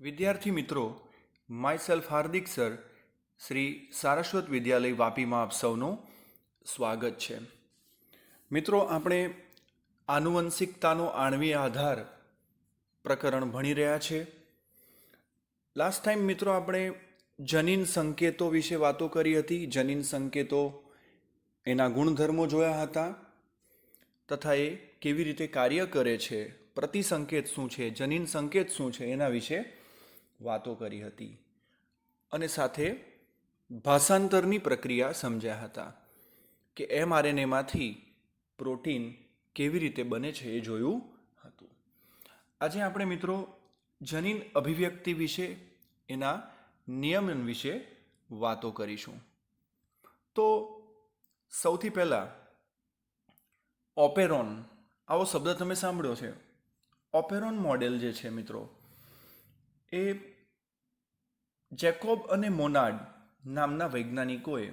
વિદ્યાર્થી મિત્રો, myself Hardik sir, Shri Saraswat Vidyalaya વાપીમાં આપ સૌનું સ્વાગત છે. મિત્રો, આપણે આનુવંશિકતાનો આણ્વીય આધાર પ્રકરણ ભણી રહ્યા છે. લાસ્ટ ટાઈમ મિત્રો આપણે જનીન સંકેતો વિશે વાતો કરી હતી. જનીન સંકેતો એના ગુણધર્મો જોયા હતા તથા એ કેવી રીતે કાર્ય કરે છે, પ્રતિસંકેત શું છે, જનીન સંકેત શું છે એના વિશે વાતો કરી હતી અને સાથે ભાષાંતરની પ્રક્રિયા સમજ્યા હતા કે mRNAમાંથી પ્રોટીન કેવી રીતે બને છે એ જોયું હતું. આજે આપણે મિત્રો જનીન અભિવ્યક્તિ વિશે, એના નિયમન વિશે વાતો કરીશું. તો સૌથી પહેલાં ઓપેરોન, આવો શબ્દ તમે સાંભળ્યો છે. ઓપેરોન મોડેલ જે છે મિત્રો, એ જેકોબ અને મોનાડ નામના વૈજ્ઞાનિકોએ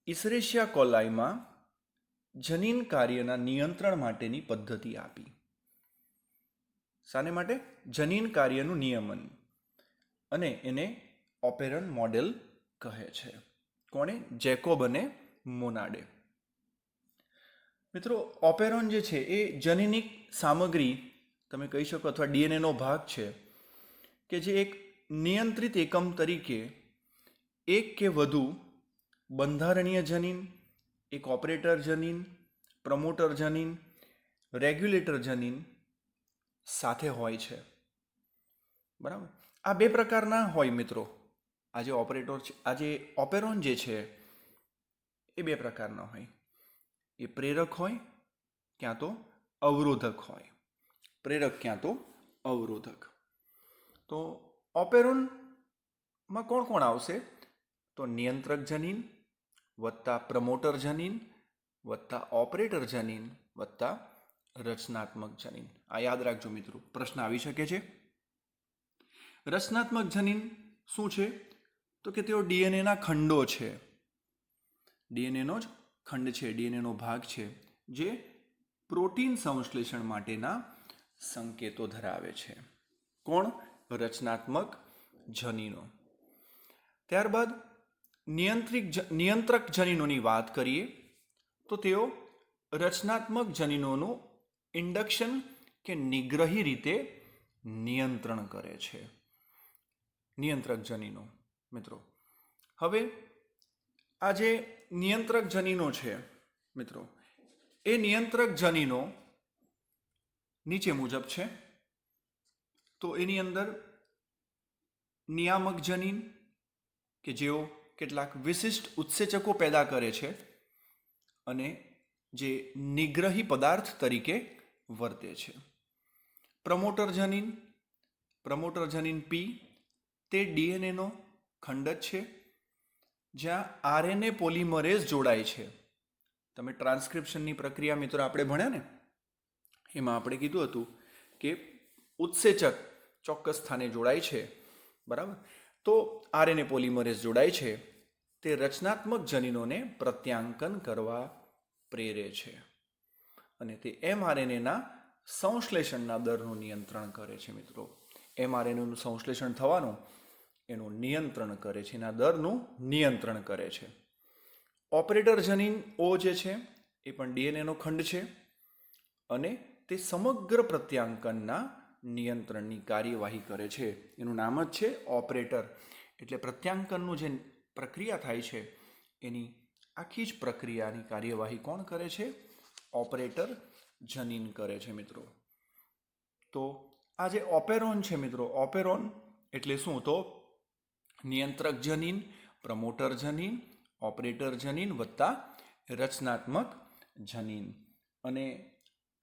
ઇસરેશિયા કોલાઈમાં જનીન કાર્યના નિયંત્રણ માટેની પદ્ધતિ આપી. શાને માટે? જનીન કાર્યનું નિયમન. અને એને ઓપેરોન મોડેલ કહે છે. કોણે? જેકોબ અને મોનાડે. મિત્રો, ઓપેરોન જે છે એ જનીનિક સામગ્રી તમે કહી શકો અથવા ડીએનએનો ભાગ છે કે જે એક નિયંત્રિત એકમ તરીકે એક કે વધુ બંધારણીય જનીન, એક ઓપરેટર જનીન, પ્રમોટર જનીન, રેગ્યુલેટર જનીન સાથે હોય છે. બરાબર? આ બે પ્રકારના હોય મિત્રો. આજે ઓપેરોન જે છે એ બે પ્રકારના હોય. એ પ્રેરક હોય ક્યાં તો અવરોધક હોય. પ્રેરક ક્યાં તો અવરોધક. તો ઓપેરોનમાં કોણ કોણ આવશે? તો નિયંત્રક જનીન વત્તા પ્રમોટર જનીન વત્તા ઓપરેટર જનીન વત્તા રચનાત્મક જનીન. આ યાદ રાખજો મિત્રો, પ્રશ્ન આવી શકે છે. રચનાત્મક જનીન શું છે? તો કે તેઓ ડીએનએના ખંડો છે. ડીએનએનો જ ખંડ છે, ડીએનએનો ભાગ છે જે પ્રોટીન સંશ્લેષણ માટેના સંકેતો ધરાવે છે. કોણ? રચનાત્મક જનીનો. ત્યારબાદ નિયંત્રક જનીનોની વાત કરીએ તો તેઓ રચનાત્મક જનીનોનું ઇન્ડક્શન કે નિગ્રહી રીતે નિયંત્રણ કરે છે. નિયંત્રક જનીનો મિત્રો. હવે આ જે નિયંત્રક જનીનો છે મિત્રો, એ નિયંત્રક જનીનો નીચે મુજબ છે. તો એની અંદર નિયામક જનીન કે જેઓ કેટલાક વિશિષ્ટ ઉત્સેચકો પેદા કરે છે અને જે નિગ્રહી પદાર્થ તરીકે વર્તે છે. પ્રમોટર જનીન પી, તે ડીએનએનો ખંડ જ છે જ્યાં આરએનએ પોલિમરેઝ જોડાય છે. તમે ટ્રાન્સક્રિપ્શનની પ્રક્રિયા મિત્રો આપણે ભણ્યા ને, એમાં આપણે કીધું હતું કે ઉત્સેચક ચોક્કસ સ્થાને જોડાય છે. બરાબર? તો આરએનએ પોલિમરેઝ જોડાય છે, તે રચનાત્મક જનીનોને પ્રત્યાંકન કરવા પ્રેરે છે અને તે mRNAના સંશ્લેષણના દરનું નિયંત્રણ કરે છે મિત્રો. mRNAનું સંશ્લેષણ થવાનું એનું નિયંત્રણ કરે છે, એના દરનું નિયંત્રણ કરે છે. ઓપરેટર જનીન ઓ જે છે એ પણ ડીએનએનો ખંડ છે અને તે સમગ્ર પ્રત્યાંકનના નિયંત્રણની કાર્યવાહી કરે છે. એનું નામ જ છે ઓપરેટર. એટલે પ્રત્યાંકનનું જે પ્રક્રિયા થાય છે એની આખી જ પ્રક્રિયાની કાર્યવાહી કોણ કરે છે? ઓપરેટર જનીન કરે છે મિત્રો. તો આ જે ઓપેરોન છે મિત્રો, ઓપેરોન એટલે શું? તો નિયંત્રક જનીન, પ્રમોટર જનીન, ઓપરેટર જનીન વત્તા રચનાત્મક જનીન. અને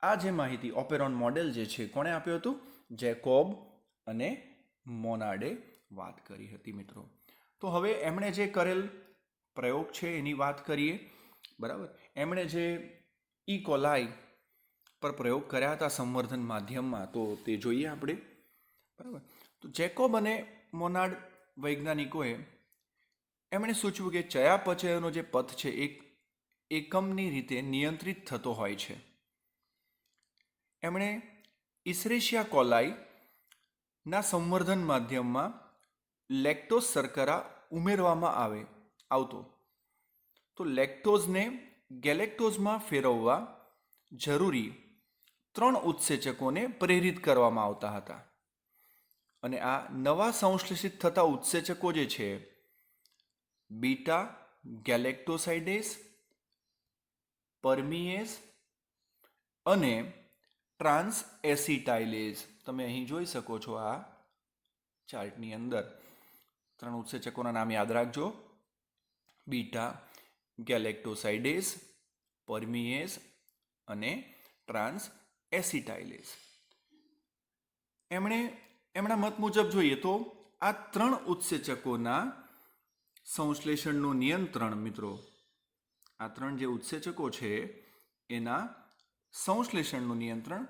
આ જે માહિતી ઓપેરોન મોડેલ જે છે કોણે આપ્યું હતું? જેકોબ અને મોનાડે વાત કરી હતી મિત્રો. તો હવે એમણે જે કરેલ પ્રયોગ છે એની વાત કરીએ. બરાબર? એમણે જે કોલાઈ પર પ્રયોગ કર્યા હતા સંવર્ધન માધ્યમમાં, તો તે જોઈએ આપણે. બરાબર? તો જેકોબ અને મોનાડ વૈજ્ઞાનિકોએ એમણે સૂચવ્યું કે ચયાપચયનો જે પથ છે એક એકમની રીતે નિયંત્રિત થતો હોય છે. એમણે ઇસરેશિયા કોલાઈ ના સંવર્ધન માધ્યમમાં લેક્ટોઝ શર્કરા ઉમેરવામાં આવતો, તો લેક્ટોઝને ગેલેક્ટોઝમાં ફેરવવા જરૂરી 3 ઉત્સેચકોને પ્રેરિત કરવામાં આવતા હતા. અને આ નવા સંશ્લેષિત થતા ઉત્સેચકો જે છે બીટા ગેલેક્ટોસાઇડેઝ, પરમિએઝ અને ટ્રાન્સ એસિટાઇલેઝ. તમે અહીં જોઈ શકો છો આ ચાર્ટની અંદર 3 ઉત્સેચકોના નામ યાદ રાખજો: બીટા ગેલેક્ટોસાઇડેઝ, પરમિએઝ અને ટ્રાન્સ એસિટાઇલેઝ. એમના મત મુજબ જોઈએ તો આ 3 ઉત્સેચકોના સંશ્લેષણનું નિયંત્રણ, મિત્રો, આ 3 જે ઉત્સેચકો છે એના સંશ્લેષણનું નિયંત્રણ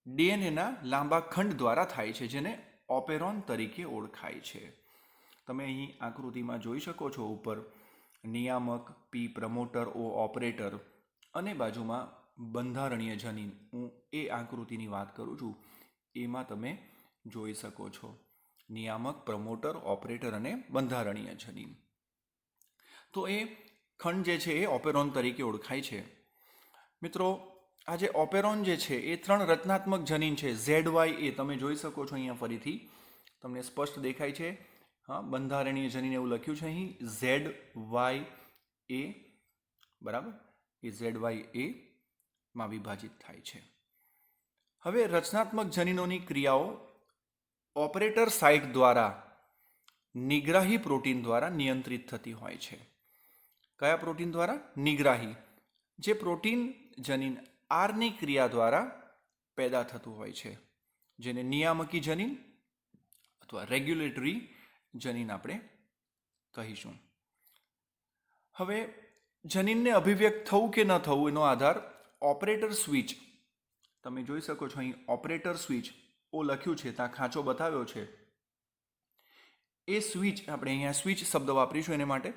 ડીએનએના લાંબા ખંડ દ્વારા થાય છે, જેને ઓપેરોન તરીકે ઓળખાય છે. તમે અહીં આકૃતિમાં જોઈ શકો છો ઉપર નિયામક, પી પ્રમોટર, ઓ ઓપરેટર અને બાજુમાં બંધારણીય જનીન. હું એ આકૃતિની વાત કરું છું, એમાં તમે જોઈ શકો છો નિયામક, પ્રમોટર, ઓપરેટર અને બંધારણીય જનીન. તો એ ખંડ જે છે એ ઓપેરોન તરીકે ઓળખાય છે. મિત્રો, આ જે ઓપેરોન જે છે એ 3 રચનાત્મક જનીન છે. ZYA તમે જોઈ શકો છો અહીંયા, ફરીથી તમને સ્પષ્ટ દેખાય છે. હા, બંધારણીય જનીન એવું લખ્યું છે અહીં, ZYA, બરાબર. એ ZYA માં વિભાજિત થાય છે. હવે રચનાત્મક જનીનોની ક્રિયાઓ ઓપરેટર સાઇટ દ્વારા નિગ્રાહી પ્રોટીન દ્વારા નિયંત્રિત થતી હોય છે. કયા પ્રોટીન દ્વારા? નિગ્રાહી. જે પ્રોટીન જનીન આરની ક્રિયા દ્વારા પેદા થતું હોય છે, જેને નિયામકી જનીન અથવા રેગ્યુલેટરી જનીન આપણે કહીશું. હવે જનીનને અભિવ્યક્ત થવું કે ન થવું એનો આધાર ઓપરેટર સ્વિચ. તમે જોઈ શકો છો અહીં ઓપરેટર સ્વિચ ઓ લખ્યું છે, ત્યાં ખાંચો બતાવ્યો છે. એ સ્વિચ, આપણે અહીંયા સ્વિચ શબ્દ વાપરીશું એને માટે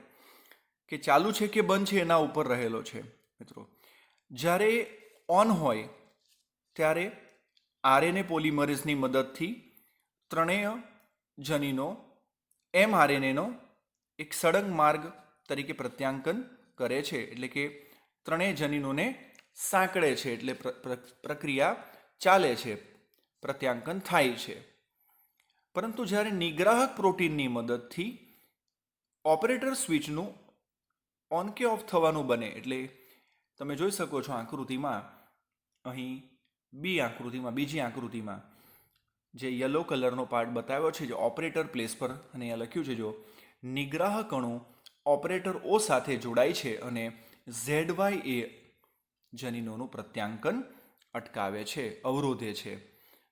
કે ચાલુ છે કે બંધ છે એના ઉપર રહેલો છે. મિત્રો, જ્યારે ઓન હોય ત્યારે આરએનએ પોલિમરેઝની મદદથી ત્રણેય જનીનો mRNAનો એક સળંગ માર્ગ તરીકે પ્રત્યાંકન કરે છે, એટલે કે ત્રણેય જનીનોને સાંકળે છે, એટલે પ્રક્રિયા ચાલે છે, પ્રત્યાંકન થાય છે. પરંતુ જ્યારે નિગ્રાહક પ્રોટીનની મદદથી ઓપરેટર સ્વિચનું ઓન કે ઓફ થવાનું બને, એટલે તમે જોઈ શકો છો આકૃતિમાં, અહીં બીજી આકૃતિમાં જે યલો કલરનો પાર્ટ બતાવ્યો છે, જે ઓપરેટર પ્લેસ પર, અને અહીંયા લખ્યું છે જો નિગ્રાહક અણુ ઓપરેટર ઓ સાથે જોડાય છે અને ZYA જનીનોનું પ્રત્યાંકન અટકાવે છે, અવરોધે છે.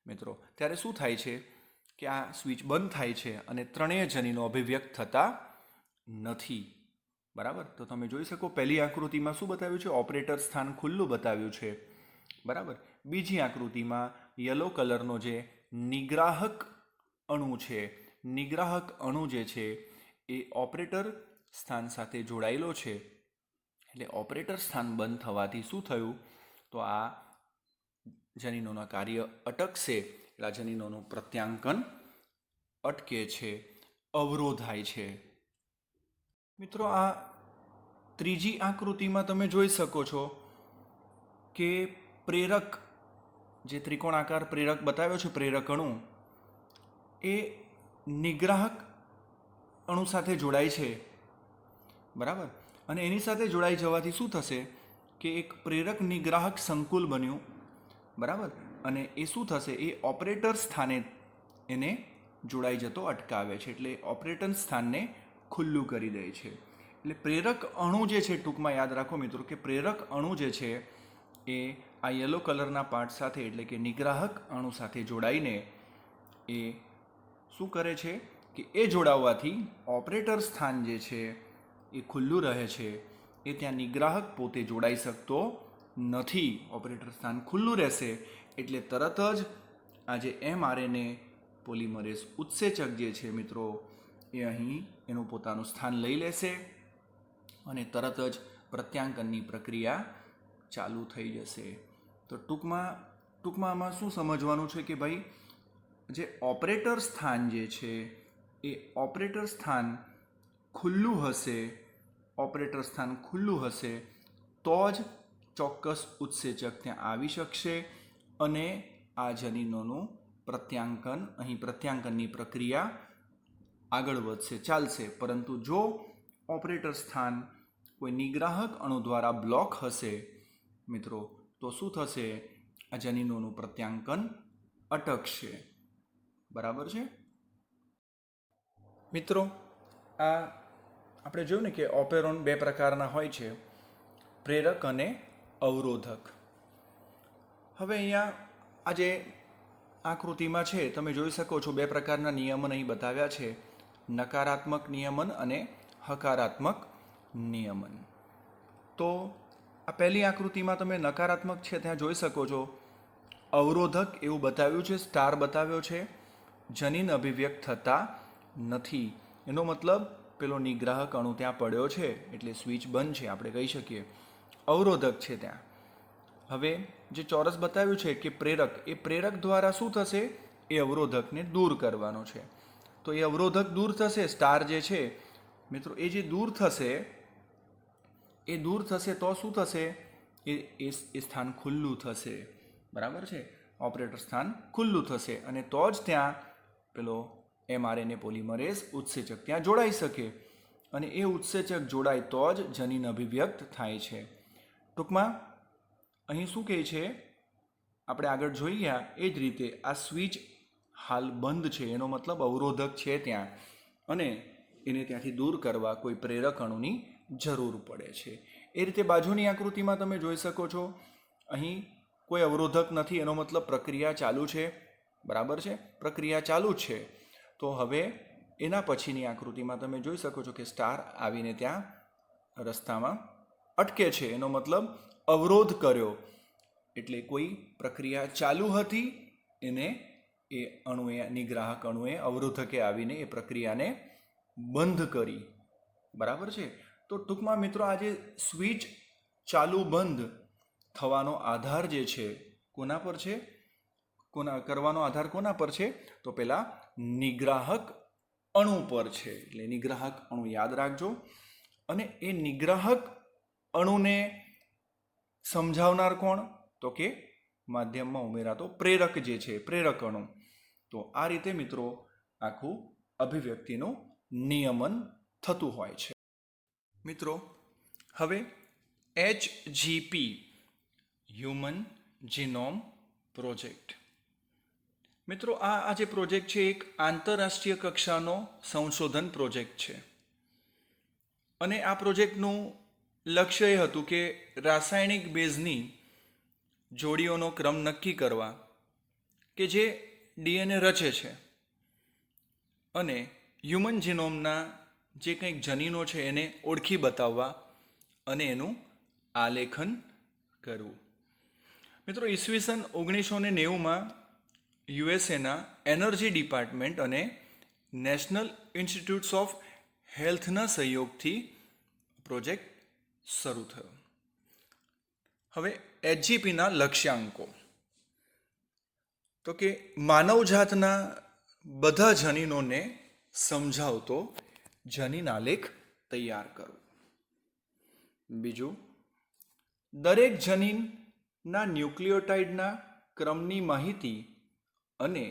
મિત્રો, ત્યારે શું થાય છે કે આ સ્વિચ બંધ થાય છે અને ત્રણેય જનીનો અભિવ્યક્ત થતા નથી. બરાબર. તો તમે જોઈ શકો પહેલી આકૃતિમાં શું બતાવ્યું છે? ઓપરેટર સ્થાન ખુલ્લું બતાવ્યું છે. બરાબર. બીજી આકૃતિમાં યલો કલરનો જે નિગ્રાહક અણુ છે, નિગ્રાહક અણુ જે છે એ ઓપરેટર સ્થાન સાથે જોડાયેલો છે, એટલે ઓપરેટર સ્થાન બંધ થવાથી શું થયું? તો આ જનીનોના કાર્ય અટકશે, એટલે આ જનીનોનું પ્રત્યાંકન અટકે છે, અવરોધાય છે. મિત્રો, આ ત્રીજી આકૃતિમાં તમે જોઈ શકો છો કે પ્રેરક, જે ત્રિકોણાકાર પ્રેરક બતાવ્યો છે, પ્રેરક અણુ, એ નિગ્રાહક અણુ સાથે જોડાય છે. બરાબર. અને એની સાથે જોડાઈ જવાથી શું થશે કે એક પ્રેરક નિગ્રાહક સંકુલ બન્યું. બરાબર. અને એ શું થશે? એ ઓપરેટર સ્થાને એને જોડાઈ જતો અટકાવે છે, એટલે ઓપરેટર સ્થાનને ખુલ્લું કરી દે છે. એટલે પ્રેરક અણુ જે છે, ટૂંકમાં યાદ રાખો મિત્રો કે પ્રેરક અણુ જે છે એ આ યલો કલરના પાર્ટ સાથે, એટલે કે નિગ્રાહક અણુ સાથે જોડાઈને એ શું કરે છે કે એ જોડાવવાથી ઓપરેટર સ્થાન જે છે એ ખુલ્લું રહે છે. એ ત્યાં નિગ્રાહક પોતે જોડાઈ શકતો નથી. ઓપરેટર સ્થાન ખુલ્લું રહેશે એટલે તરત જ આ જે mRNA પોલિમરેઝ ઉત્સેચક જે છે મિત્રો, એ અહીં એનું પોતાનું સ્થાન લઈ લેશે અને તરત જ પ્રત્યાંકનની પ્રક્રિયા ચાલુ થઈ જશે. તો ટૂંકમાં આમાં શું સમજવાનું છે કે ભાઈ, જે ઓપરેટર સ્થાન જે છે એ ઓપરેટર સ્થાન ખુલ્લું હશે, ઓપરેટર સ્થાન ખુલ્લું હશે તો જ ચોક્કસ ઉત્સેચક ત્યાં આવી શકશે અને આ જનીનોનું પ્રત્યાંકન, અહીં પ્રત્યાંકનની પ્રક્રિયા આગળ વધશે, ચાલશે. પરંતુ જો ઓપરેટર સ્થાન કોઈ નિગ્રાહક અણુ દ્વારા બ્લોક હશે મિત્રો, તો શું થશે? આ જનીનોનું પ્રત્યાંકન અટકશે. બરાબર છે મિત્રો? આ આપણે જોયું ને કે ઓપેરોન બે પ્રકારના હોય છે, પ્રેરક અને અવરોધક. હવે અહીંયા આ જે આકૃતિમાં છે તમે જોઈ શકો છો બે પ્રકારના નિયમન અહીં બતાવ્યા છે, નકારાત્મક નિયમન અને હકારાત્મક નિયમન. તો આ પહેલી આકૃતિમાં તમે નકારાત્મક છે ત્યાં જોઈ શકો છો અવરોધક એવું બતાવ્યું છે, સ્ટાર બતાવ્યો છે, જનીન અભિવ્યક્ત થતા નથી. એનો મતલબ પેલો નિગ્રાહક અણુ ત્યાં પડ્યો છે એટલે સ્વિચ બંધ છે, આપણે કહી શકીએ. અવરોધક છે ત્યાં. હવે જે ચોરસ બતાવ્યું છે કે પ્રેરક, એ પ્રેરક દ્વારા શું થશે? એ અવરોધકને દૂર કરવાનો છે. તો એ અવરોધક દૂર થશે, સ્ટાર જે છે મિત્રો એ જે દૂર થશે તો શું થશે? એ સ્થાન ખુલ્લું થશે. બરાબર છે? ઓપરેટર સ્થાન ખુલ્લું થશે અને તો જ ત્યાં પેલો mRNA પોલિમરેઝ ઉત્સેચક ત્યાં જોડાઈ શકે અને એ ઉત્સેચક જોડાય તો જ જનીન અભિવ્યક્ત થાય છે. ટૂંકમાં અહીં શું કહે છે, આપણે આગળ જોઈ ગયા એ જ રીતે આ સ્વિચ હાલ બંધ છે, એનો મતલબ અવરોધક છે ત્યાં અને એને ત્યાંથી દૂર કરવા કોઈ પ્રેરક અણુની જરૂર પડે છે. એ રીતે બાજુની આકૃતિમાં તમે જોઈ શકો છો અહીં કોઈ અવરોધક નથી, એનો મતલબ પ્રક્રિયા ચાલુ છે. બરાબર છે? પ્રક્રિયા ચાલુ છે. તો હવે એના પછીની આકૃતિમાં તમે જોઈ શકો છો કે સ્ટાર આવીને ત્યાં રસ્તામાં અટકે છે, એનો મતલબ અવરોધ કર્યો. એટલે કોઈ પ્રક્રિયા ચાલુ હતી, એને એ અણુએ, નિગ્રાહક અણુએ, અવરોધકે આવીને એ પ્રક્રિયાને બંધ કરી. બરાબર છે? તો ટૂંકમાં મિત્રો આ જે સ્વિચ ચાલુ બંધ થવાનો આધાર જે છે કોના પર છે? કરવાનો આધાર કોના પર છે? તો પેલા નિગ્રાહક અણુ પર છે. એટલે નિગ્રાહક અણુ યાદ રાખજો. અને એ નિગ્રાહક અણુને સમજાવનાર કોણ? તો કે માધ્યમમાં ઉમેરાતો પ્રેરક જે છે, પ્રેરક અણુ. તો આ રીતે મિત્રો આખું અભિવ્યક્તિનું નિયમન થતું હોય છે. મિત્રો હવે HGP હ્યુમન જીનોમ પ્રોજેક્ટ. મિત્રો આ જે પ્રોજેક્ટ છે એક આંતરરાષ્ટ્રીય કક્ષાનો સંશોધન પ્રોજેક્ટ છે અને આ પ્રોજેક્ટનું લક્ષ્ય એ હતું કે રાસાયણિક બેઝની જોડીઓનો ક્રમ નક્કી કરવા કે જે DNA રચે છે અને હ્યુમન જીનોમના જે કંઈક જનીનો છે એને ઓળખી બતાવવા અને એનું આલેખન કરવું. મિત્રો ઈસવીસન 1990માં યુએસએના એનર્જી ડિપાર્ટમેન્ટ અને નેશનલ ઇન્સ્ટિટ્યૂટ્સ ઓફ હેલ્થના સહયોગથી પ્રોજેક્ટ શરૂ થયો. હવે HGPના લક્ષ્યાંકો તો કે માનવજાતના બધા જનીનોને સમજાવતો જનીન આલેખ તૈયાર કરવો. બીજું, દરેક જનીનના ન્યુક્લિયોટાઇડના ક્રમની માહિતી અને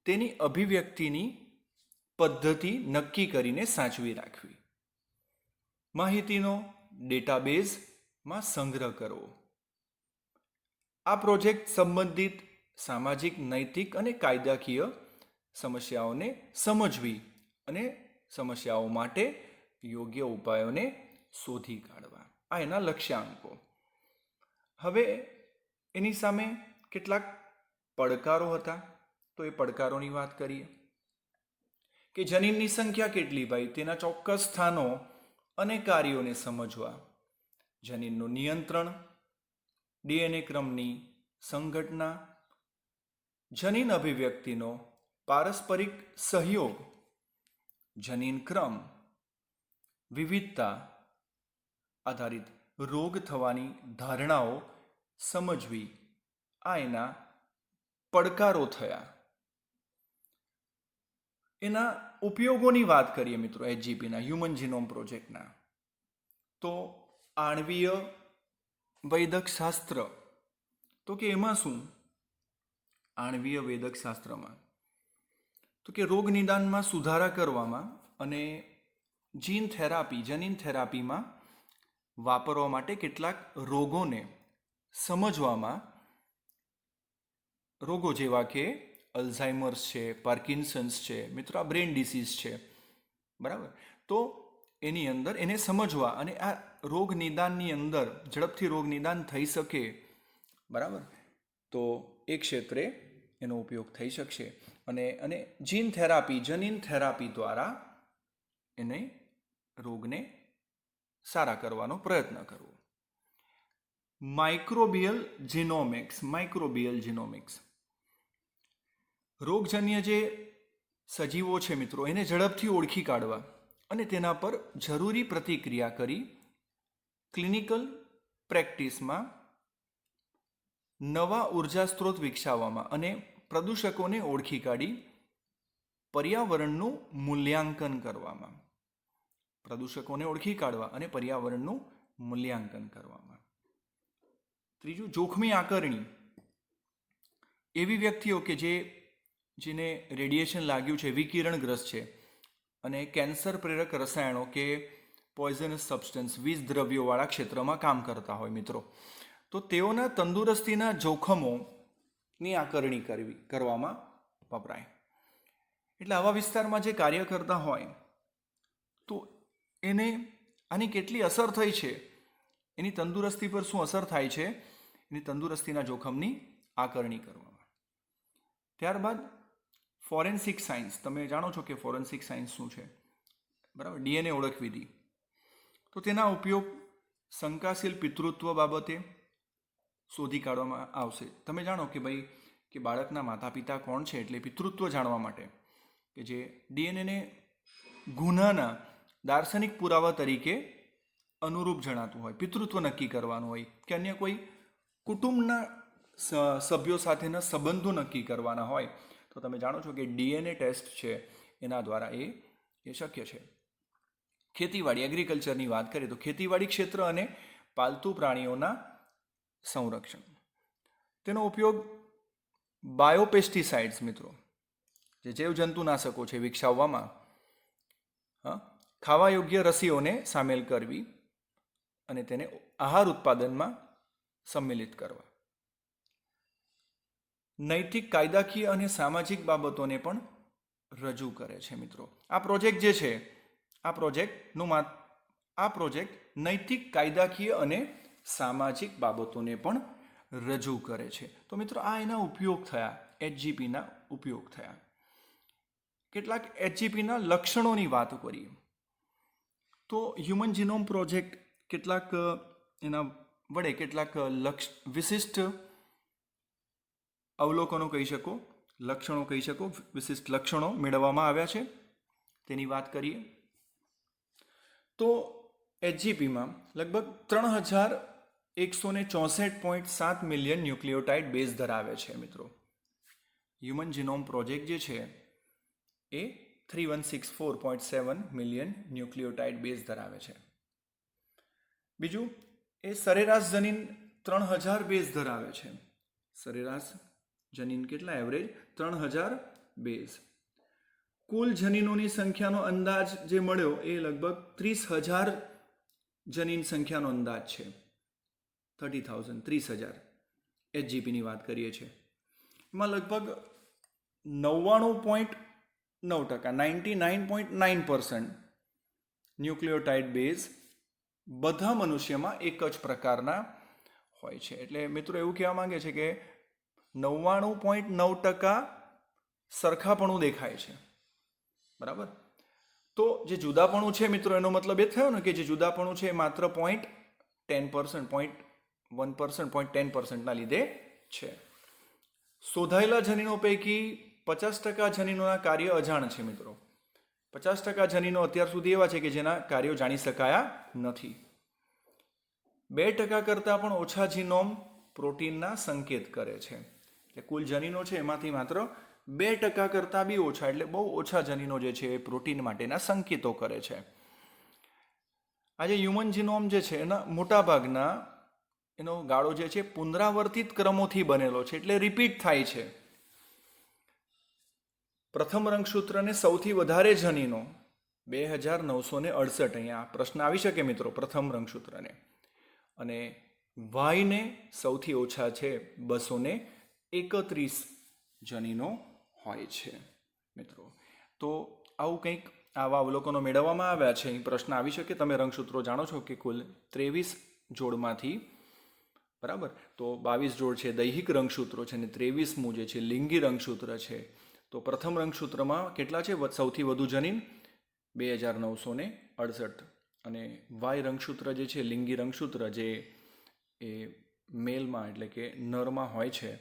તેની અભિવ્યક્તિની પદ્ધતિ નક્કી કરીને સાચવી રાખવી. માહિતીનો ડેટાબેઝમાં સંગ્રહ કરવો. આ પ્રોજેક્ટ સંબંધિત સામાજિક, નૈતિક અને કાયદાકીય સમસ્યાઓને સમજવી અને સમસ્યાઓ માટે યોગ્ય ઉપાયોને શોધી કાઢવા. આ એના લક્ષ્યાંકો. હવે એની સામે કેટલાક પડકારો હતા, તો એ પડકારોની વાત કરીએ કે જનીનની સંખ્યા કેટલી ભાઈ, તેના ચોક્કસ સ્થાનો અને કાર્યોને સમજવા, જનીનનું નિયંત્રણ, DNA ક્રમની સંઘટના, જનીન અભિવ્યક્તિનો પારસ્પરિક સહયોગ, જનીન ક્રમ, વિવિધતા આધારિત રોગ થવાની ધારણાઓ સમજવી. આ એના પડકારો થયા. એના ઉપયોગોની વાત કરીએ મિત્રો એચજીપીના હ્યુમન જીનોમ પ્રોજેક્ટના, તો આણ્વીય વૈદક શાસ્ત્ર, તો કે એમાં શું આણ્વીય વૈદક શાસ્ત્રમાં તો કે રોગ નિદાનમાં સુધારા કરવામાં અને જીન થેરાપી જનીન થેરાપીમાં વાપરવા માટે કેટલાક રોગોને સમજવામાં, રોગો જેવા કે અલ્ઝાઇમર્સ છે, પાર્કિન્સન્સ છે, મિત્રો આ બ્રેન ડિસીઝ છે, બરાબર. તો એની અંદર એને સમજવા અને આ રોગ નિદાનની અંદર ઝડપથી રોગ નિદાન થઈ શકે, બરાબર, તો એ ક્ષેત્રે એનો ઉપયોગ થઈ શકશે. અને જીન થેરાપી જનીન થેરાપી દ્વારા એને રોગને સારા કરવાનો પ્રયત્ન કરવો. માઇક્રોબિયલ જીનોમિક્સ રોગજન્ય જે સજીવો છે મિત્રો એને ઝડપથી ઓળખી કાઢવા અને તેના પર જરૂરી પ્રતિક્રિયા કરી ક્લિનિકલ પ્રેક્ટિસમાં નવા ઉર્જા સ્ત્રોત વિકસાવવામાં અને પ્રદૂષકોને ઓળખી કાઢી પર્યાવરણનું મૂલ્યાંકન કરવામાં, પ્રદૂષકોને ઓળખી કાઢવા અને પર્યાવરણનું મૂલ્યાંકન કરવામાં. ત્રીજું, જોખમી આકારણી. એવી વ્યક્તિઓ કે જેને રેડિયેશન લાગ્યું છે, વિકિરણગ્રસ્ત છે અને કેન્સર પ્રેરક રસાયણો કે પોઈઝનસ સબસ્ટન્સ વિષ દ્રવ્યોવાળા ક્ષેત્રમાં કામ કરતા હોય મિત્રો, તો તેઓના તંદુરસ્તીના જોખમોની આકારણી કરવામાં વપરાય. એટલે આવા વિસ્તારમાં જે કાર્ય કરતા હોય તો એને આની કેટલી અસર થઈ છે, એની તંદુરસ્તી પર શું અસર થાય છે, એની તંદુરસ્તીના જોખમની આકારણી કરવામાં. ત્યારબાદ ફોરેન્સિક સાયન્સ. તમે જાણો છો કે ફોરેન્સિક સાયન્સ શું છે, બરાબર, ડીએનએ ઓળખવિધિ. તો તેના ઉપયોગ શંકાશીલ પિતૃત્વ બાબતે શોધી કાઢવામાં આવશે. તમે જાણો કે ભાઈ કે બાળકના માતા પિતા કોણ છે, એટલે પિતૃત્વ જાણવા માટે કે જે ડીએનએને ગુનાના દાર્શનિક પુરાવા તરીકે અનુરૂપ જણાતું હોય, પિતૃત્વ નક્કી કરવાનું હોય કે અન્ય કોઈ કુટુંબના સભ્યો સાથેના સંબંધો નક્કી કરવાના હોય, તો તમે જાણો છો કે ડીએનએ ટેસ્ટ છે એના દ્વારા એ શક્ય છે. ખેતીવાડી એગ્રીકલ્ચરની વાત કરીએ તો ખેતીવાડી ક્ષેત્ર અને પાલતુ પ્રાણીઓના સંરક્ષણ. તેનો ઉપયોગ બાયોપેસ્ટિસાઇડ્સ મિત્રો, જે જૈવજંતુનાશકો છે વિકસાવવામાં, ખાવા યોગ્ય રસીઓને સામેલ કરવી અને તેને આહાર ઉત્પાદનમાં સંમિલિત કરવા. નૈતિક, કાયદાકીય અને સામાજિક બાબતોને પણ રજૂ કરે છે મિત્રો. આ પ્રોજેક્ટ જે છે આ પ્રોજેક્ટ નૈતિક, કાયદાકીય અને સામાજિક બાબતોને પણ રજૂ કરે છે. તો મિત્રો આ એના ઉપયોગ થયા, એચજીપીના ઉપયોગ થયા. કેટલાક એચજીપીના લક્ષણોની વાત કરીએ તો હ્યુમન જીનોમ પ્રોજેક્ટ કેટલાક એના વડે કેટલાક વિશિષ્ટ અવલોકનો કહી શકો, લક્ષણો કહી શકો, વિશિષ્ટ લક્ષણો મેળવવામાં આવ્યા છે, તેની વાત કરીએ તો એચજીપીમાં લગભગ 3164.7 મિલિયન ન્યુક્લિયોટાઇડ બેઝ ધરાવે છે મિત્રો. હ્યુમન જીનોમ પ્રોજેક્ટ જે છે એ 3164.7 મિલિયન ન્યુક્લિયોટાઇડ બેઝ ધરાવે છે. બીજું, એ સરેરાશ જનીન 3000 બેઝ ધરાવે છે. સરેરાશ જનીન કેટલા? Average 3000 base. કુલ જનીનોની સંખ્યાનો અંદાજ જે મળ્યો એ લગભગ 30,000 જનીન સંખ્યાનો અંદાજ છે. 30,000 એચજીપીની વાત કરીએ છીએ. એમાં લગભગ 99.9% ન્યુક્લિયોટાઇડ બેઝ બધા મનુષ્યમાં એક જ પ્રકારના હોય છે. એટલે મિત્રો એવું કહેવા માંગે છે કે 99.9% સરખાપણું દેખાય છે, બરાબર. તો જે જુદાપણું છે મિત્રો એનો મતલબ એ થયો ને કે જે જુદાપણું છે એ માત્ર 0.10%, 0.10%ના લીધે છે. શોધાયેલા જનીનો પૈકી 50% જનીનોના કાર્ય અજાણ છે મિત્રો. 50% જનીનો અત્યાર સુધી એવા છે કે જેના કાર્યો જાણી શકાયા નથી. 2% કરતાં પણ ઓછા જીનોમ પ્રોટીનના સંકેત કરે છે. એટલે કુલ જનીનો છે એમાંથી માત્ર 2% કરતાં બી ઓછા, એટલે બહુ ઓછા જનીનો જે છે એ પ્રોટીન માટેના સંકેતો કરે છે. આજે હ્યુમન જીનોમ જે છે એના મોટાભાગના એનો ગાળો જે છે પુનરાવર્તિત ક્રમોથી બનેલો છે, એટલે રિપીટ થાય છે. પ્રથમ રંગસૂત્રને સૌથી વધારે જનીનો 2968, અહીંયા પ્રશ્ન આવી શકે મિત્રો, પ્રથમ રંગસૂત્રને. અને વાયને સૌથી ઓછા છે 231 જનીનો હોય છે મિત્રો. તો આવું કંઈક આવા અવલોકનો મેળવવામાં આવ્યા છે. અહીં પ્રશ્ન આવી શકે, તમે રંગસૂત્રો જાણો છો કે કુલ 23 જોડમાંથી, બરાબર, તો 22 જોડ છે દૈહિક રંગસૂત્રો છે અને 23મું જે છે લિંગી રંગસૂત્ર છે. તો પ્રથમ રંગસૂત્રમાં કેટલા છે સૌથી વધુ જનીન? 2968. અને વાય રંગસૂત્ર જે છે લિંગી રંગસૂત્ર, જે એ મેલમાં એટલે કે નરમાં હોય છે,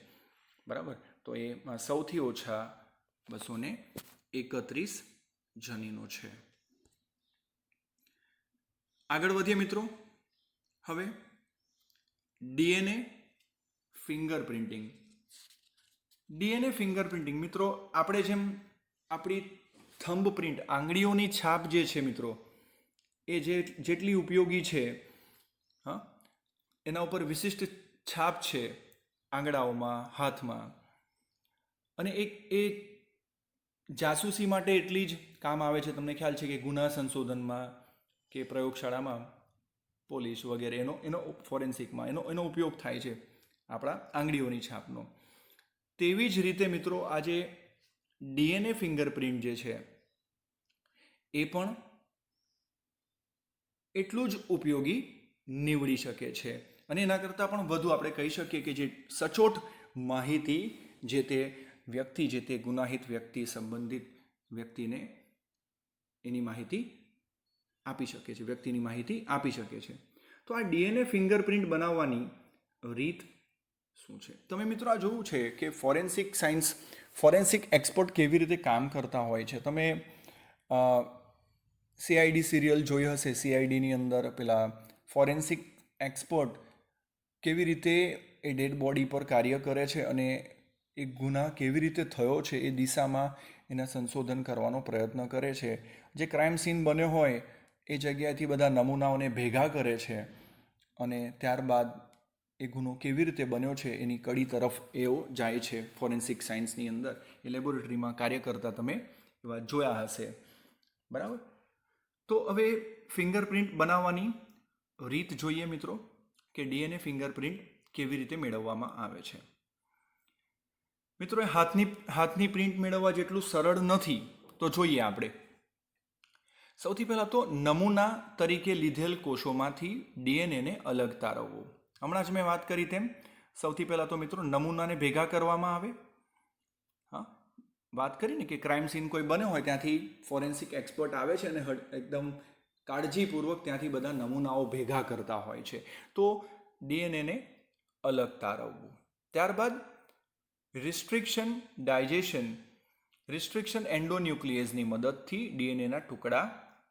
બરાબર, તો એમાં સૌથી ઓછા 231 જનીનો છે. આગળ વધીએ મિત્રો. હવે ડીએનએ ફિંગરપ્રિન્ટિંગ. ડીએનએ ફિંગરપ્રિન્ટિંગ મિત્રો, આપણે જેમ આપણી થંબ પ્રિન્ટ, આંગળીઓની છાપ જે છે મિત્રો, એ જેટલી ઉપયોગી છે, હા, એના ઉપર વિશિષ્ટ છાપ છે આંગળાઓમાં, હાથમાં, અને એ જાસૂસી માટે એટલી જ કામ આવે છે. તમને ખ્યાલ છે કે ગુના સંશોધનમાં કે પ્રયોગશાળામાં પોલીસ વગેરે એનો ફોરેન્સિકમાં એનો ઉપયોગ થાય છે આપણા આંગળીઓની છાપનો. તેવી જ રીતે મિત્રો આજે ડીએનએ ફિંગરપ્રિન્ટ જે છે એ પણ એટલું જ ઉપયોગી નીવડી શકે છે. અને એના કરતાં પણ વધુ આપણે કહી શકીએ કે જે સચોટ માહિતી જે તે વ્યક્તિ, જે તે ગુનાહિત વ્યક્તિ, સંબંધિત વ્યક્તિને એની માહિતી આપી શકે છે, વ્યક્તિની માહિતી આપી શકે છે. તો આ ડીએનએ ફિંગરપ્રિન્ટ બનાવવાની રીત શું છે? તમે મિત્રો આ જોયું છે કે ફોરેન્સિક સાયન્સ, ફોરેન્સિક એક્સપર્ટ કેવી રીતે કામ કરતા હોય છે. તમે સીઆઈડી સિરિયલ જોઈ હશે. સીઆઈડીની અંદર પેલા ફોરેન્સિક એક્સપર્ટ કેવી રીતે એ ડેડ બોડી પર કાર્ય કરે છે અને એ ગુના કેવી રીતે થયો છે એ દિશામાં એના સંશોધન કરવાનો પ્રયત્ન કરે છે. જે ક્રાઇમ સીન બન્યો હોય એ જગ્યાએથી બધા નમૂનાઓને ભેગા કરે છે અને ત્યારબાદ એ ગુનો કેવી રીતે બન્યો છે એની કડી તરફ એઓ જાય છે. ફોરેન્સિક સાયન્સની અંદર એ લેબોરેટરીમાં કાર્ય કરતા તમે એવા જોયા હશે, બરાબર. તો હવે ફિંગરપ્રિન્ટ બનાવવાની રીત જોઈએ મિત્રો, કે ડીએનએ ફિંગરપ્રિન્ટ કેવી રીતે મેળવવામાં આવે છે. મિત્રો, એ હાથની પ્રિન્ટ મેળવવા જેટલું સરળ નથી. તો જોઈએ આપણે. સૌથી પહેલાં તો નમૂના તરીકે લીધેલ કોષોમાંથી ડીએનએને અલગ તારવવું. હમણાં જ મેં વાત કરી તેમ સૌથી પહેલાં તો મિત્રો નમૂનાને ભેગા કરવામાં આવે. હા, વાત કરીને કે ક્રાઇમ સીન કોઈ બન્યો હોય ત્યાંથી ફોરેન્સિક એક્સપર્ટ આવે છે અને એકદમ કાળજીપૂર્વક ત્યાંથી બધા નમૂનાઓ ભેગા કરતા હોય છે. તો ડીએનએને અલગ તારવવું. ત્યારબાદ રિસ્ટ્રિક્શન ડાયજેશન, રિસ્ટ્રિક્શન એન્ડોન્યુક્લિયેઝની મદદથી ડીએનએના ટુકડા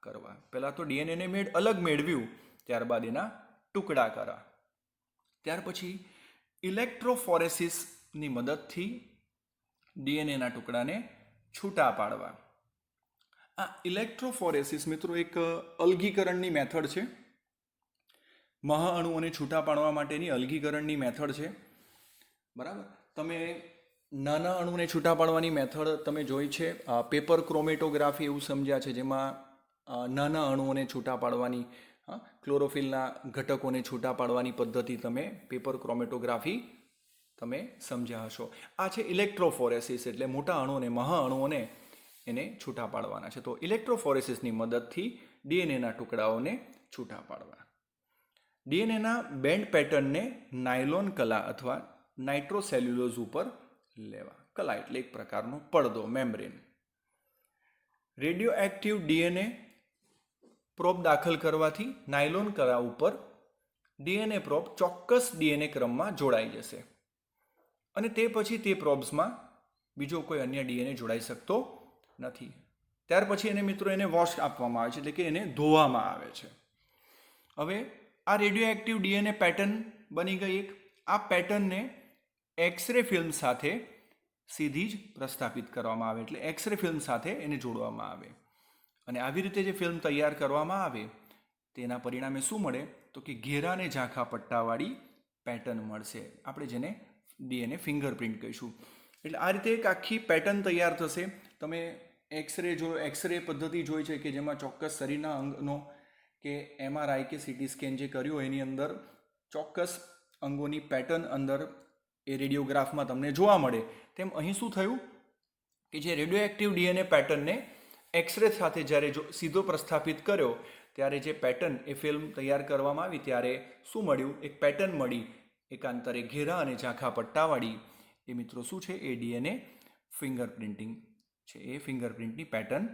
કરવા. પહેલાં તો ડીએનએને અલગ મેળવ્યું, ત્યારબાદ એના ટુકડા કર્યા. ત્યાર પછી ઇલેક્ટ્રોફોરેસિસની મદદથી ડીએનએના ટુકડાને છૂટા પાડવા. આ ઇલેક્ટ્રોફોરેસિસ મિત્રો એક અલગીકરણની મેથડ છે. મહાઅણુઓને છૂટા પાડવા માટેની અલગીકરણની મેથડ છે, બરાબર. તમે નાના અણુને છૂટા પાડવાની મેથડ તમે જોઈ છે. પેપર ક્રોમેટોગ્રાફી એવું સમજ્યા છે, જેમાં નાના અણુઓને છૂટા પાડવાની, ક્લોરોફિલના ઘટકોને છૂટા પાડવાની પદ્ધતિ તમે પેપર ક્રોમેટોગ્રાફી તમે સમજ્યા હશો. આ છે ઇલેક્ટ્રોફોરેસિસ, એટલે મોટા અણુઓને, મહાઅણુઓને એને છૂટા પાડવાના છે. તો ઇલેક્ટ્રોફોરેસિસની મદદથી ડીએનએના ટુકડાઓને છૂટા પાડવા. ડીએનએના બેન્ડ પેટર્નને નાયલોન કલા અથવા નાઇટ્રોસેલ્યુલોઝ ઉપર લેવા. કલા એટલે એક પ્રકારનો પડદો, membrane. Radio active DNA probe દાખલ કરવાથી નાયલોન કલા ઉપર ડીએનએ પ્રોબ ચોક્કસ ડીએનએ ક્રમમાં જોડાઈ જશે અને તે પછી તે પ્રોબ્સમાં બીજો કોઈ અન્ય ડીએનએ જોડાઈ શકતો નથી. ત્યાર પછી એને મિત્રો એને વોશ આપવામાં આવે છે, એટલે કે એને ધોવામાં આવે છે. હવે આ રેડિયો એક્ટિવ ડીએનએ પેટર્ન બની ગઈ એક. આ પેટર્નને એક્સરે ફિલ્મ સાથે સીધી જ પ્રસ્થાપિત કરવામાં આવે, એટલે એક્સરે ફિલ્મ સાથે એને જોડવામાં આવે. અને આવી રીતે જે ફિલ્મ તૈયાર કરવામાં આવે તેના પરિણામે શું મળે તો કે ઘેરા અને ઝાંખા પટ્ટાવાળી પેટર્ન મળશે, આપણે જેને ડીએનએ ફિંગરપ્રિન્ટ કહીશું. એટલે આ રીતે એક આખી પેટર્ન તૈયાર થશે. તમે એક્સરે પદ્ધતિ જોઈ છે કે જેમાં ચોક્કસ શરીરના અંગનો કે MRI કે CT સ્કેન જે કર્યું હોય એની અંદર ચોક્કસ અંગોની પેટર્ન અંદર એ રેડિયોગ્રાફમાં તમને જોવા મળે. તેમ અહીં શું થયું કે જે રેડિયોએક્ટિવ ડીએનએ પેટર્નને એક્સરે સાથે જ્યારે સીધો પ્રસ્થાપિત કર્યો ત્યારે જે પેટર્ન એ ફિલ્મ તૈયાર કરવામાં આવી ત્યારે શું મળ્યું, એક પેટર્ન મળી એકાંતરે ઘેરા અને ઝાંખા પટ્ટાવાળી. એ મિત્રો શું છે, એ ડીએનએ ફિંગરપ્રિન્ટિંગ છે, એ ફિંગરપ્રિન્ટની પેટર્ન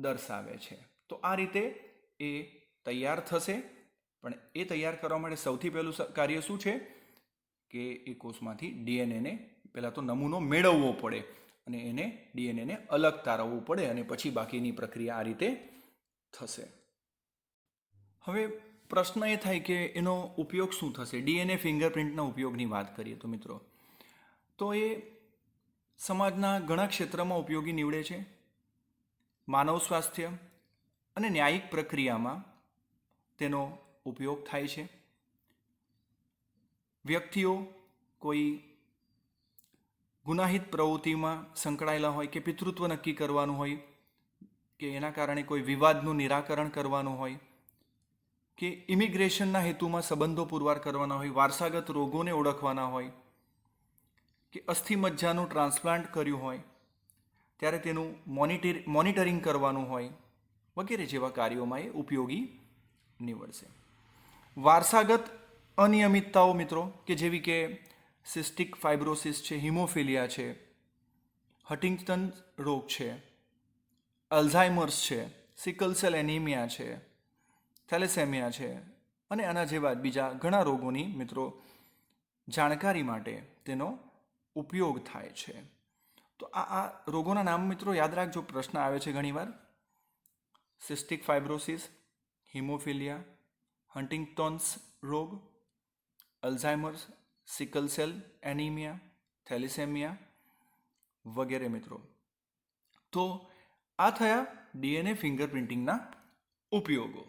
દર્શાવે છે. તો આ રીતે એ તૈયાર થશે. પણ એ તૈયાર કરવા માટે સૌથી પહેલું કાર્ય શું છે કે એ કોષમાંથી ડીએનએને પહેલાં તો નમૂનો મેળવવો પડે અને એને ડીએનએને અલગ તારવવું પડે અને પછી બાકીની પ્રક્રિયા આ રીતે થશે. હવે પ્રશ્ન એ થાય કે એનો ઉપયોગ શું થશે. ડીએનએ ફિંગરપ્રિન્ટના ઉપયોગની વાત કરીએ તો મિત્રો તો એ સમાજના ઘણા ક્ષેત્રમાં ઉપયોગી નીવડે છે. માનવ સ્વાસ્થ્ય અને ન્યાયિક પ્રક્રિયામાં તેનો ઉપયોગ થાય છે. વ્યક્તિઓ કોઈ ગુનાહિત પ્રવૃત્તિમાં સંકળાયેલા હોય કે પિતૃત્વ નક્કી કરવાનું હોય કે એના કારણે કોઈ વિવાદનું નિરાકરણ કરવાનું હોય કે ઇમિગ્રેશનના હેતુમાં સંબંધો પુરવાર કરવાના હોય, વારસાગત રોગોને ઓળખવાના હોય કે અસ્થિ મજ્જાનું ટ્રાન્સપ્લાન્ટ કર્યું હોય ત્યારે તેનું મોનિટરિંગ કરવાનું હોય વગેરે જેવા કાર્યોમાં એ ઉપયોગી નીવડશે. વારસાગત અનિયમિતતાઓ મિત્રો કે જેવી કે સિસ્ટિક ફાઇબ્રોસિસ છે, હિમોફિલિયા છે, હન્ટિંગ્ટન રોગ છે, અલ્ઝાઇમર્સ છે, સિકલ સેલ એનિમિયા છે, થેલેસેમિયા છે અને આના જેવા બીજા ઘણા રોગોની મિત્રો જાણકારી માટે તેનો ઉપયોગ થાય છે. તો આ રોગોના નામ મિત્રો યાદ રાખજો, પ્રશ્ન આવે છે ઘણીવાર. સિસ્ટિક ફાઇબ્રોસિસ, હિમોફિલિયા, હન્ટિંગ્ટન્સ રોગ, Alzheimer's, sickle cell anemia, thalassemia વગેરે મિત્રો. તો આ થયા ડીએનએ ફિંગરપ્રિન્ટિંગના ઉપયોગો.